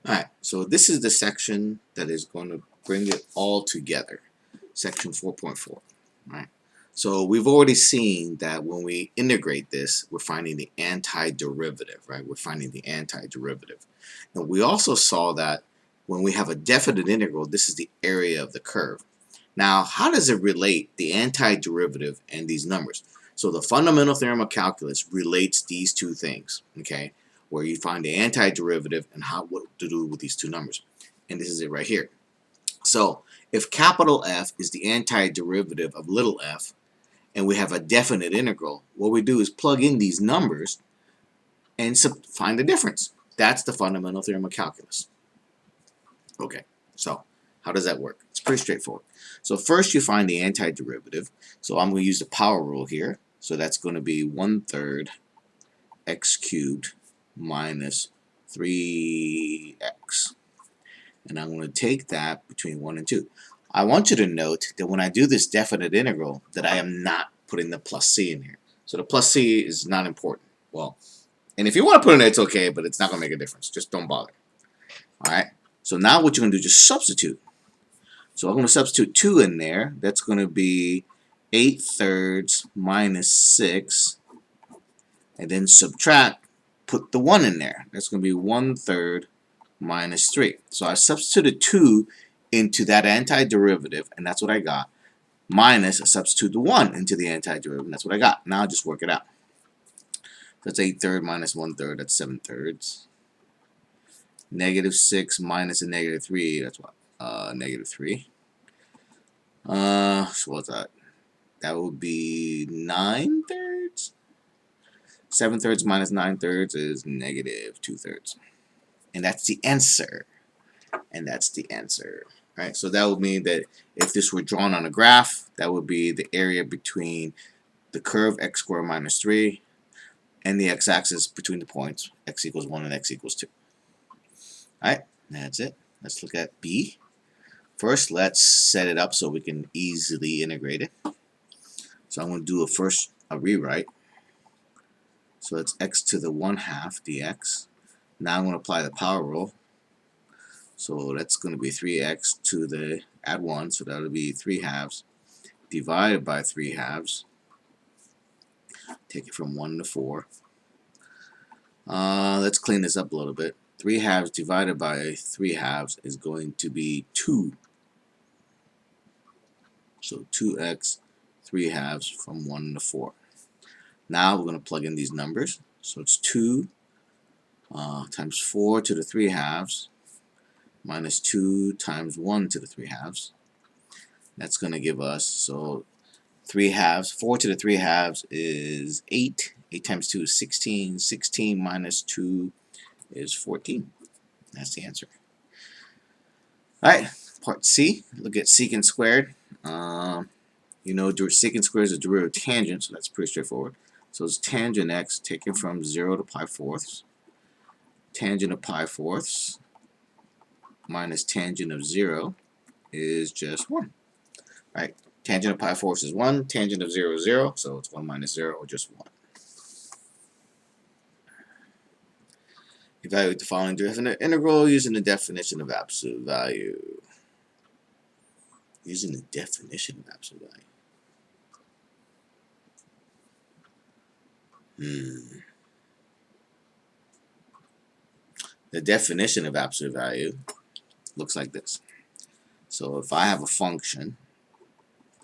Alright, so this is the section that is going to bring it all together. Section 4.4. Alright. So we've already seen that when we integrate this, we're finding the antiderivative, right? We're finding the antiderivative. And we also saw that when we have a definite integral, this is the area of the curve. Now, how does it relate, the antiderivative and these numbers? So the fundamental theorem of calculus relates these two things, okay? Where you find the antiderivative and what to do with these two numbers. And this is it right here. So if capital F is the antiderivative of little f, and we have a definite integral, what we do is plug in these numbers and find the difference. That's the fundamental theorem of calculus. Okay, so how does that work? It's pretty straightforward. So first you find the antiderivative. So I'm going to use the power rule here. So that's going to be 1/3 x cubed minus 3x. And I'm going to take that between 1 and 2. I want you to note that when I do this definite integral, that I am not putting the plus c in here. So the plus c is not important. Well, and if you want to put it in, it's okay, but it's not going to make a difference. Just don't bother. Alright, so now what you're going to do is just substitute. So I'm going to substitute 2 in there. That's going to be 8/3 minus 6. And then subtract, put the 1 in there. That's going to be 1/3 minus 3. So I substituted 2 into that antiderivative, and that's what I got. Minus, I substitute the 1 into the antiderivative, and that's what I got. Now I just work it out. That's 8/3 minus 1/3, that's 7/3. Negative 6 minus a negative 3, that's what? Negative 3. So what's that? That would be 9/3. 7/3 minus 9/3 is negative 2/3. And that's the answer. And that's the answer. Right? So that would mean that if this were drawn on a graph, that would be the area between the curve x squared minus 3 and the x-axis between the points x equals 1 and x equals 2. Alright, that's it. Let's look at B. First, let's set it up so we can easily integrate it. So I'm going to do a rewrite. So it's x to the 1/2 dx. Now I'm going to apply the power rule. So that's going to be 3x to the, add 1, so that'll be 3/2 divided by 3/2. Take it from 1 to 4. Let's clean this up a little bit. 3/2 divided by 3/2 is going to be 2. So 2x 3/2 from 1 to 4. Now we're going to plug in these numbers. So it's 2 times 4 to the 3/2 minus 2 times 1 to the 3/2. That's going to give us, so 3/2, 4 to the 3/2 is 8. 8 times 2 is 16. 16 minus 2 is 14. That's the answer. Alright, part C. Look at secant squared. You know, secant squared is a derivative of tangent, so that's pretty straightforward. So it's tangent x taken from 0 to pi fourths. Tangent of pi fourths minus tangent of 0 is just 1. Right? Tangent of pi fourths is 1. Tangent of 0 is 0. So it's 1 minus 0, or just 1. Evaluate the following definite integral using the definition of absolute value. Using the definition of absolute value. The definition of absolute value looks like this. So if I have a function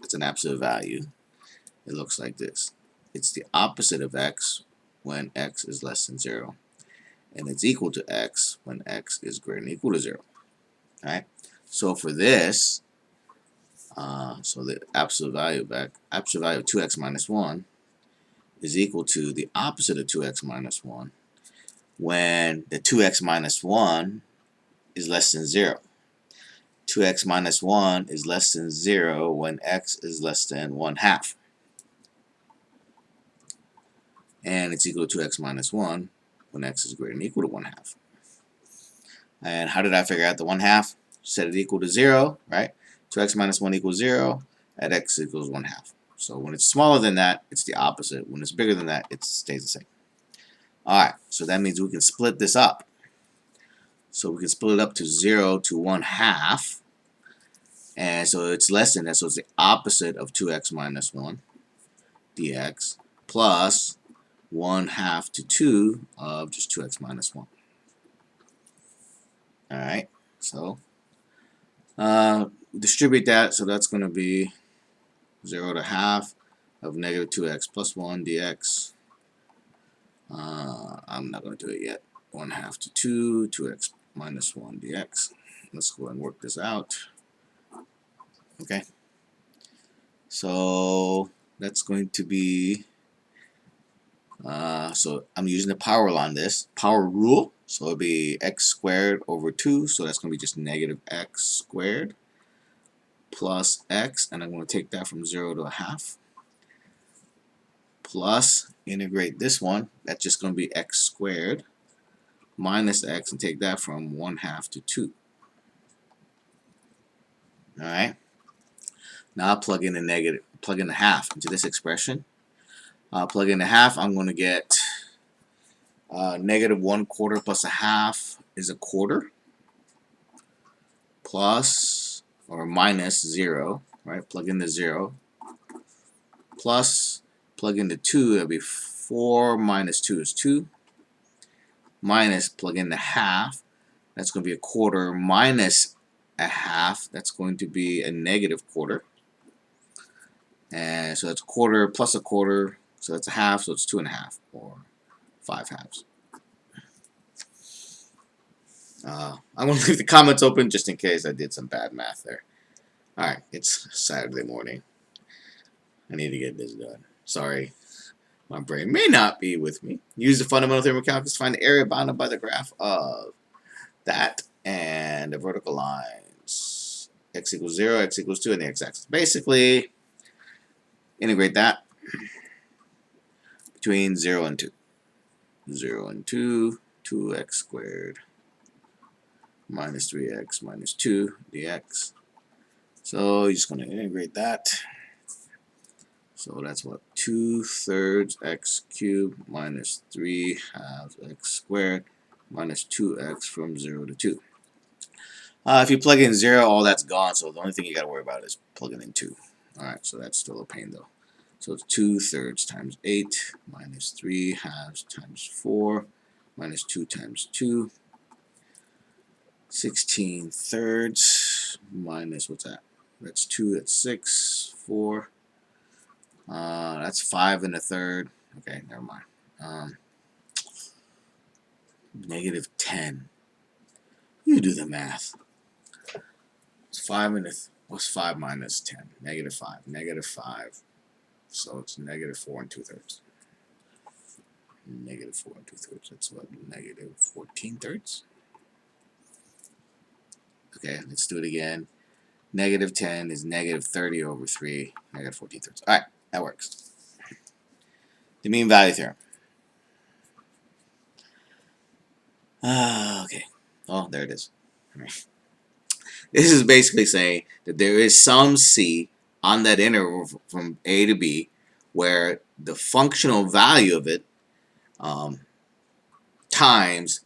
that's an absolute value, it looks like this. It's the opposite of x when x is less than 0, and it's equal to x when x is greater than or equal to 0. Alright? So for this, so the absolute value of 2x minus 1 is equal to the opposite of 2x minus 1 when the 2x minus 1 is less than 0. 2x minus 1 is less than 0 when x is less than 1/2. And it's equal to 2x minus 1 when x is greater than or equal to 1/2. And how did I figure out the 1/2? Set it equal to 0, right? 2x minus 1 equals 0 at x equals 1/2. So when it's smaller than that, it's the opposite. When it's bigger than that, it stays the same. Alright, so that means we can split this up. So we can split it up to 0 to 1/2. And so it's less than that. So it's the opposite of 2x minus 1 dx plus 1/2 to 2 of just 2x minus 1. Alright, so distribute that, so that's going to be 0 to half of negative 2x plus 1 dx. I'm not going to do it yet. 1/2 to 2, 2x minus 1 dx. Let's go and work this out. Okay, so that's going to be, so I'm using the power law on this, power rule, so it'll be x squared over 2, so that's going to be just negative x squared plus x, and I'm going to take that from 0 to 1/2, plus integrate this one, that's just going to be x squared minus x, and take that from 1/2 to 2. Alright, now I'll plug in the half into this expression. Plug in the half, I'm going to get negative 1/4 plus 1/2 is 1/4, plus or minus 0, right? Plug in the 0, plus plug in the 2, that'll be 4 minus 2 is 2, minus plug in the half, that's going to be 1/4 minus 1/2, that's going to be a negative 1/4, and so that's 1/4 plus 1/4, so that's 1/2, so it's 2.5 or 5/2. I'm going to leave the comments open just in case I did some bad math there. Alright, it's Saturday morning. I need to get this done. Sorry, my brain may not be with me. Use the fundamental theorem of calculus to find the area bounded by the graph of that and the vertical lines. X equals 0, x equals 2, and the x-axis. Basically, integrate that between 0 and 2. 0 and 2, 2x squared minus 3x minus 2 dx. So you're just going to integrate that. So that's what, 2/3 x cubed minus 3/2 x squared minus 2x from 0 to 2. If you plug in 0, all that's gone, so the only thing you got to worry about is plugging in 2. Alright, so that's still a pain though. So it's 2/3 times 8 minus 3/2 times 4 minus 2 times 2. 16/3 minus, what's that? That's 2, that's 6, 4. That's 5 1/3. Okay, never mind. Negative 10. You do the math. It's 5 what's 5 minus 10? Negative 5. Negative 5. So it's negative 4 2/3. Negative 4 2/3. That's what? Negative 14/3. Okay, let's do it again. Negative 10 is negative 30 over 3, negative 14/3. Alright, that works. The mean value theorem. Okay. Oh, there it is. This is basically saying that there is some C on that interval from A to B where the functional value of it times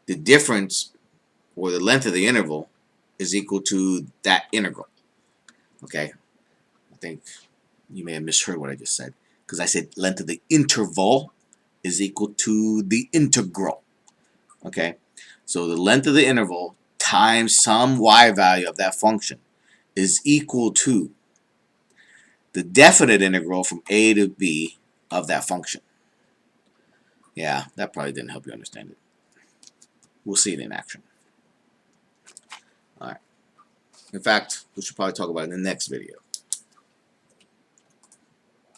the difference or the length of the interval is equal to that integral. Okay, I think you may have misheard what I just said, because I said length of the interval is equal to the integral. Okay, so the length of the interval times some y value of that function is equal to the definite integral from a to b of that function. Yeah, that probably didn't help you understand it. We'll see it in action. Alright. In fact, we should probably talk about it in the next video.